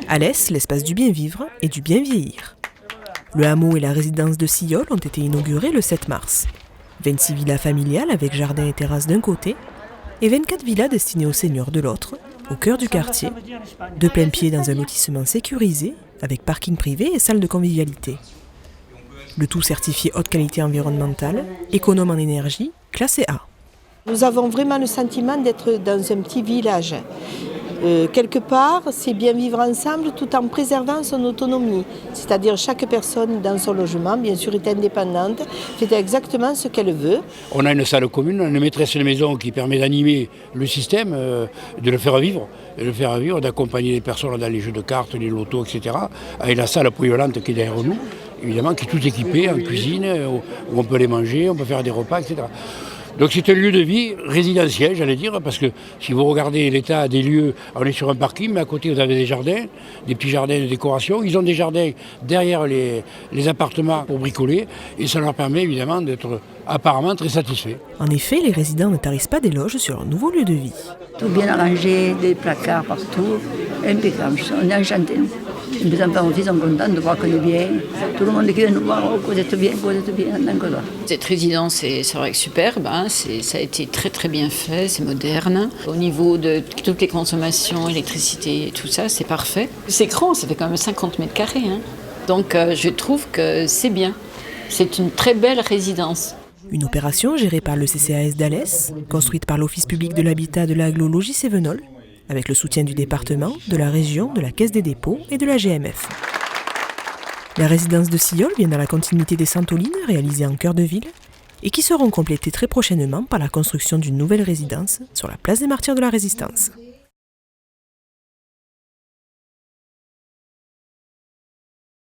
Alès, l'espace du bien vivre et du bien vieillir. Le hameau et la résidence de Sillol ont été inaugurés le 7 mars. 26 villas familiales avec jardin et terrasse d'un côté et 24 villas destinées aux seniors de l'autre, au cœur du quartier, de plein pied dans un lotissement sécurisé avec parking privé et salle de convivialité. Le tout certifié haute qualité environnementale, économe en énergie, classé A. Nous avons vraiment le sentiment d'être dans un petit village. Quelque part, c'est bien vivre ensemble tout en préservant son autonomie. C'est-à-dire chaque personne dans son logement, bien sûr, est indépendante, fait exactement ce qu'elle veut. On a une salle commune, une maîtresse de maison qui permet d'animer le système, de le faire vivre, d'accompagner les personnes dans les jeux de cartes, les lotos, etc. Avec la salle polyvalente qui est derrière nous, évidemment, qui est tout équipée en cuisine, où on peut les manger, on peut faire des repas, etc. Donc c'est un lieu de vie résidentiel, j'allais dire, parce que si vous regardez l'état des lieux, on est sur un parking, mais à côté vous avez des jardins, des petits jardins de décoration. Ils ont des jardins derrière les appartements pour bricoler, et ça leur permet évidemment d'être apparemment très satisfaits. En effet, les résidents ne tarissent pas d'éloges sur leur nouveau lieu de vie. Tout bien arrangé, des placards partout, impeccable. On est enchantés. Les enfants aussi sont contents de voir qu'on est bien. Tout le monde qui vient nous voir, oh, vous êtes bien, d'accord. Cette résidence, c'est vrai que superbe, hein. Ça a été très très bien fait, c'est moderne. Au niveau de toutes les consommations, électricité et tout ça, c'est parfait. C'est grand, ça fait quand même 50 mètres carrés. Hein. Donc je trouve que c'est bien. C'est une très belle résidence. Une opération gérée par le CCAS d'Alès, construite par l'Office public de l'habitat de l'agglo Logis-Sévenol, avec le soutien du département, de la région, de la Caisse des dépôts et de la GMF. La résidence de Sillol vient dans la continuité des Santolines, réalisées en cœur de ville, et qui seront complétées très prochainement par la construction d'une nouvelle résidence sur la place des Martyrs de la Résistance.